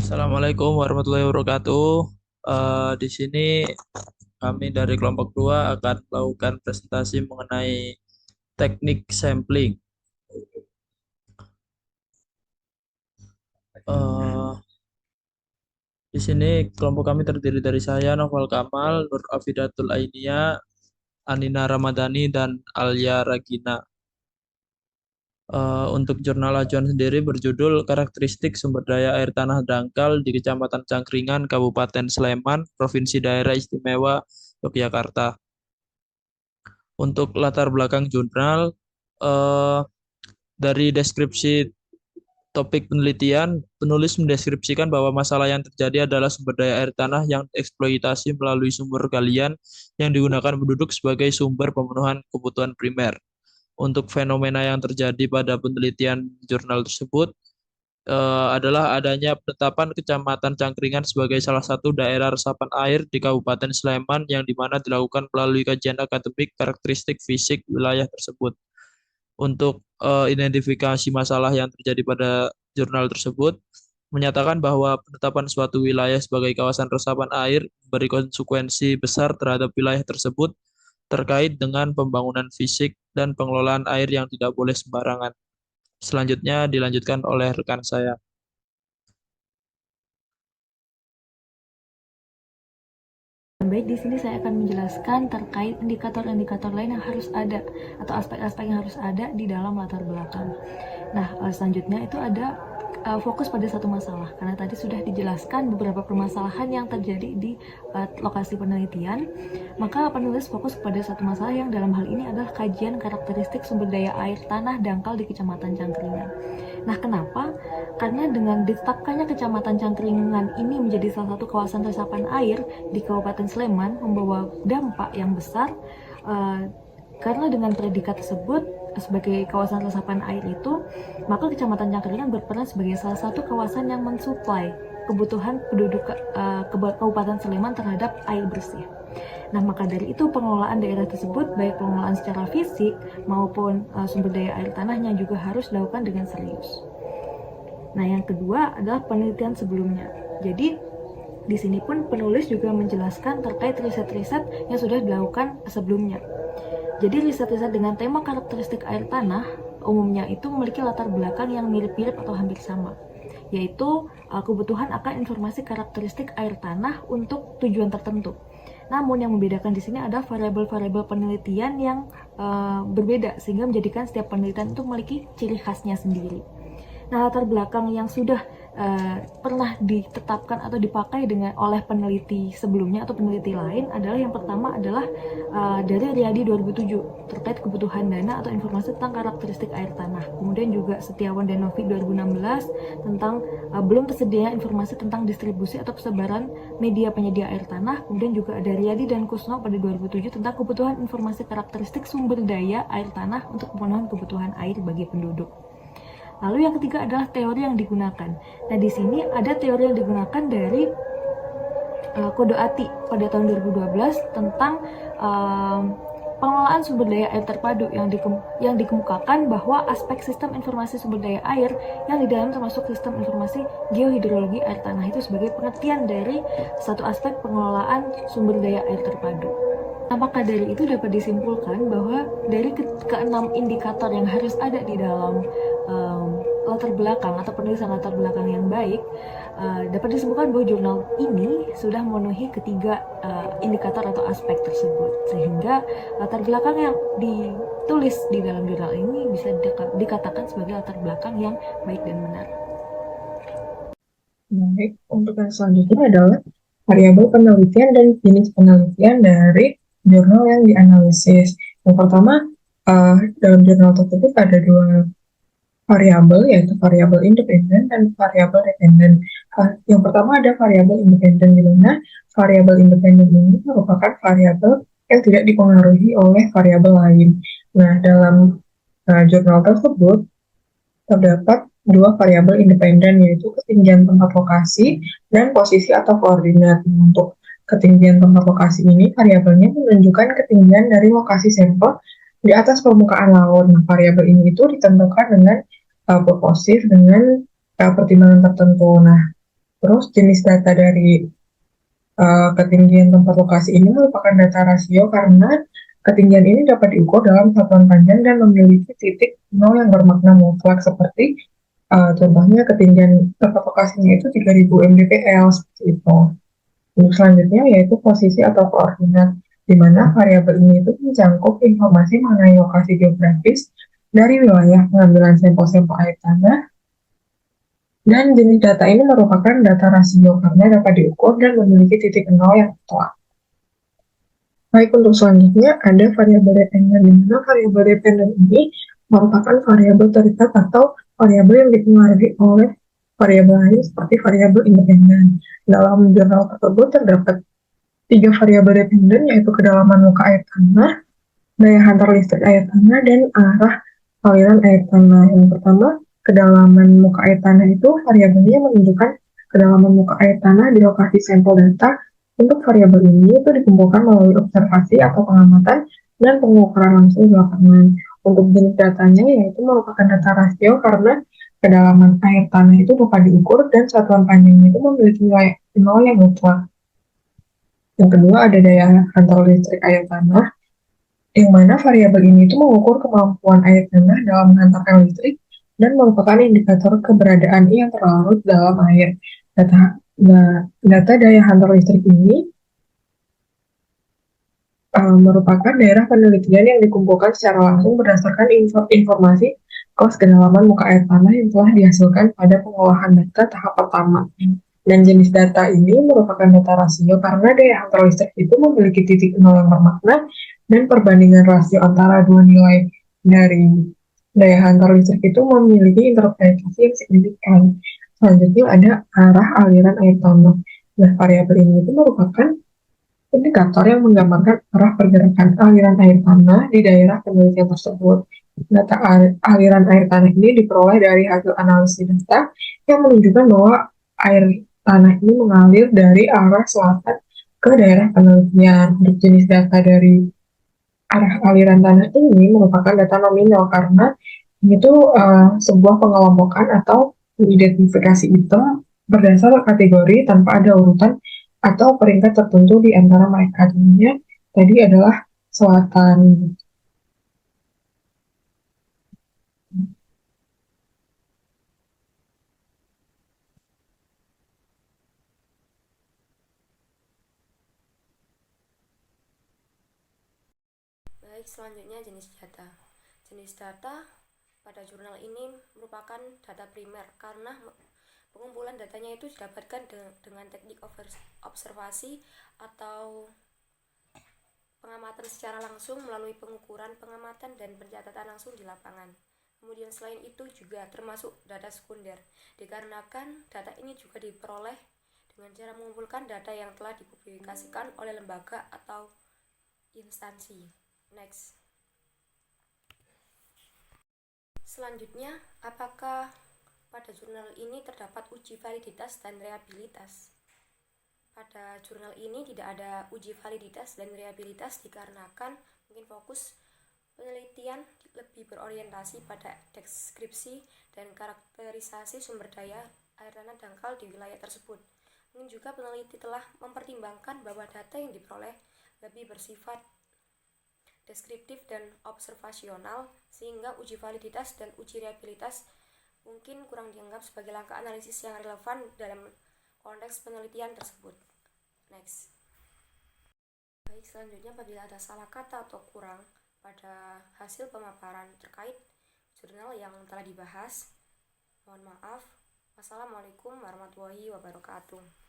Assalamualaikum warahmatullahi wabarakatuh. Di sini kami dari kelompok 2 akan melakukan presentasi mengenai teknik sampling. Eh, di sini kelompok kami terdiri dari saya, Noval Kamal, Nur Afidatul Ainia, Anina Ramadhani, dan Alia Ragina. Untuk jurnal acuan sendiri berjudul Karakteristik Sumber Daya Air Tanah Dangkal di Kecamatan Cangkringan, Kabupaten Sleman, Provinsi Daerah Istimewa Yogyakarta. Untuk latar belakang jurnal, eh, dari deskripsi topik penelitian, penulis mendeskripsikan bahwa masalah yang terjadi adalah sumber daya air tanah yang eksploitasi melalui sumber galian yang digunakan penduduk sebagai sumber pemenuhan kebutuhan primer. Untuk fenomena yang terjadi pada penelitian jurnal tersebut adalah adanya penetapan Kecamatan Cangkringan sebagai salah satu daerah resapan air di Kabupaten Sleman yang dimana dilakukan melalui kajian akademik karakteristik fisik wilayah tersebut. Untuk identifikasi masalah yang terjadi pada jurnal tersebut, menyatakan bahwa penetapan suatu wilayah sebagai kawasan resapan air beri konsekuensi besar terhadap wilayah tersebut terkait dengan pembangunan fisik dan pengelolaan air yang tidak boleh sembarangan. Selanjutnya dilanjutkan oleh rekan saya. Baik, di sini saya akan menjelaskan terkait indikator-indikator lain yang harus ada atau aspek-aspek yang harus ada di dalam latar belakang. Nah, selanjutnya itu ada fokus pada satu masalah, karena tadi sudah dijelaskan beberapa permasalahan yang terjadi di lokasi penelitian, maka penulis fokus pada satu masalah yang dalam hal ini adalah kajian karakteristik sumber daya air tanah dangkal di Kecamatan Cangkringan. Nah, kenapa? Karena dengan ditetapkannya Kecamatan Cangkringan ini menjadi salah satu kawasan resapan air di Kabupaten Sleman membawa dampak yang besar, karena dengan predikat tersebut sebagai kawasan resapan air itu, maka Kecamatan Cangkringan berperan sebagai salah satu kawasan yang mensuplai kebutuhan penduduk Kabupaten Sleman terhadap air bersih. Nah, maka dari itu pengelolaan daerah tersebut, baik pengelolaan secara fisik maupun sumber daya air tanahnya juga harus dilakukan dengan serius. Nah, yang kedua adalah penelitian sebelumnya. Jadi, di sini pun penulis juga menjelaskan terkait riset-riset yang sudah dilakukan sebelumnya. Jadi, riset-riset dengan tema karakteristik air tanah umumnya itu memiliki latar belakang yang mirip-mirip atau hampir sama, yaitu kebutuhan akan informasi karakteristik air tanah untuk tujuan tertentu. Namun yang membedakan di sini adalah variabel-variabel penelitian yang berbeda, sehingga menjadikan setiap penelitian itu memiliki ciri khasnya sendiri. Nah, latar belakang yang sudah pernah ditetapkan atau dipakai oleh peneliti sebelumnya atau peneliti lain adalah, yang pertama adalah dari Riyadi 2007 terkait kebutuhan dana atau informasi tentang karakteristik air tanah. Kemudian juga Setiawan dan Novi 2016 tentang belum tersedianya informasi tentang distribusi atau persebaran media penyedia air tanah. Kemudian juga ada Riyadi dan Kusno pada 2007 tentang kebutuhan informasi karakteristik sumber daya air tanah untuk pemenuhan kebutuhan air bagi penduduk. Lalu yang ketiga adalah teori yang digunakan. Nah, di sini ada teori yang digunakan dari Kode ATI pada tahun 2012 tentang pengelolaan sumber daya air terpadu yang dikemukakan bahwa aspek sistem informasi sumber daya air yang di dalam termasuk sistem informasi geohidrologi air tanah itu sebagai pengertian dari satu aspek pengelolaan sumber daya air terpadu. Nah, maka dari itu dapat disimpulkan bahwa dari keenam indikator yang harus ada di dalam latar belakang atau penulisan latar belakang yang baik, dapat disimpulkan bahwa jurnal ini sudah memenuhi ketiga indikator atau aspek tersebut, sehingga latar belakang yang ditulis di dalam jurnal ini bisa dikatakan sebagai latar belakang yang baik dan benar. Baik, untuk yang selanjutnya adalah variabel penelitian dan jenis penelitian dari jurnal yang dianalisis. Yang pertama, dalam jurnal tersebut ada dua variabel, yaitu variabel independen dan variabel dependen. Yang pertama ada variabel independen, di mana variabel independen ini merupakan variabel yang tidak dipengaruhi oleh variabel lain. Nah, dalam jurnal tersebut terdapat dua variabel independen, yaitu ketinggian tempat lokasi dan posisi atau koordinat. Untuk ketinggian tempat lokasi ini, variabelnya menunjukkan ketinggian dari lokasi sampel di atas permukaan laut. Nah, variabel ini itu ditentukan dengan proposif dengan pertimbangan tertentu. Nah, Terus jenis data dari ketinggian tempat lokasi ini merupakan data rasio karena ketinggian ini dapat diukur dalam satuan panjang dan memiliki titik nol yang bermakna mutlak seperti contohnya ketinggian tempat lokasinya itu 3000 mdpl seperti itu. Untuk selanjutnya yaitu posisi atau koordinat, di mana variabel ini itu mencakup informasi mengenai lokasi geografis dari wilayah pengambilan sampel-sampel air tanah, dan jenis data ini merupakan data rasio karena dapat diukur dan memiliki titik nol yang mutlak. Baik, untuk selanjutnya ada variabel dependen, di mana variabel dependen ini merupakan variabel terikat atau variabel yang dipengaruhi oleh variabel lain seperti variabel independen. Dalam jurnal tersebut terdapat tiga variabel dependen, yaitu kedalaman muka air tanah, daya hantar listrik air tanah, dan arah aliran air tanah. Yang pertama, kedalaman muka air tanah itu variabelnya menunjukkan kedalaman muka air tanah di lokasi sampel data. Untuk variabel ini itu dikumpulkan melalui observasi atau pengamatan dan pengukuran langsung di lapangan. Untuk jenis datanya yaitu merupakan data rasio karena kedalaman air tanah itu dapat diukur dan satuan panjangnya itu memiliki nilai nol yang mutlak. Yang kedua ada daya hantar listrik air tanah, yang mana variabel ini itu mengukur kemampuan air tanah dalam menghantarkan listrik dan merupakan indikator keberadaan yang terlarut dalam air. Data daya hantar listrik ini merupakan daerah penelitian yang dikumpulkan secara langsung berdasarkan informasi kos kedalaman muka air tanah yang telah dihasilkan pada pengolahan data tahap pertama. Dan jenis data ini merupakan data rasio karena daya hantar listrik itu memiliki titik nol yang bermakna dan perbandingan rasio antara dua nilai dari daya hantar listrik itu memiliki interpretasi yang signifikan. Selanjutnya ada arah aliran air tanah. Nah, variabel ini itu merupakan indikator yang menggambarkan arah pergerakan aliran air tanah di daerah penelitian tersebut. Data aliran air tanah ini diperoleh dari hasil analisis data yang menunjukkan bahwa air tanah ini mengalir dari arah selatan ke daerah penelitian. Untuk jenis data dari arah aliran tanah ini merupakan data nominal karena itu sebuah pengelompokan atau mengidentifikasi item berdasar kategori tanpa ada urutan atau peringkat tertentu di antara mereka. Contohnya tadi adalah selatan. Baik, selanjutnya jenis data. Jenis data pada jurnal ini merupakan data primer karena pengumpulan datanya itu didapatkan dengan teknik observasi atau pengamatan secara langsung melalui pengukuran, pengamatan, dan pencatatan langsung di lapangan. Kemudian selain itu juga termasuk data sekunder, dikarenakan data ini juga diperoleh dengan cara mengumpulkan data yang telah dipublikasikan oleh lembaga atau instansi. Next. Selanjutnya, apakah pada jurnal ini terdapat uji validitas dan reliabilitas? Pada jurnal ini tidak ada uji validitas dan reliabilitas dikarenakan mungkin fokus penelitian lebih berorientasi pada deskripsi dan karakterisasi sumber daya air tanah dangkal di wilayah tersebut. Mungkin juga peneliti telah mempertimbangkan bahwa data yang diperoleh lebih bersifat deskriptif dan observasional, sehingga uji validitas dan uji reliabilitas mungkin kurang dianggap sebagai langkah analisis yang relevan dalam konteks penelitian tersebut. Next. Baik, selanjutnya apabila ada salah kata atau kurang pada hasil pemaparan terkait jurnal yang telah dibahas, mohon maaf. Wassalamualaikum warahmatullahi wabarakatuh.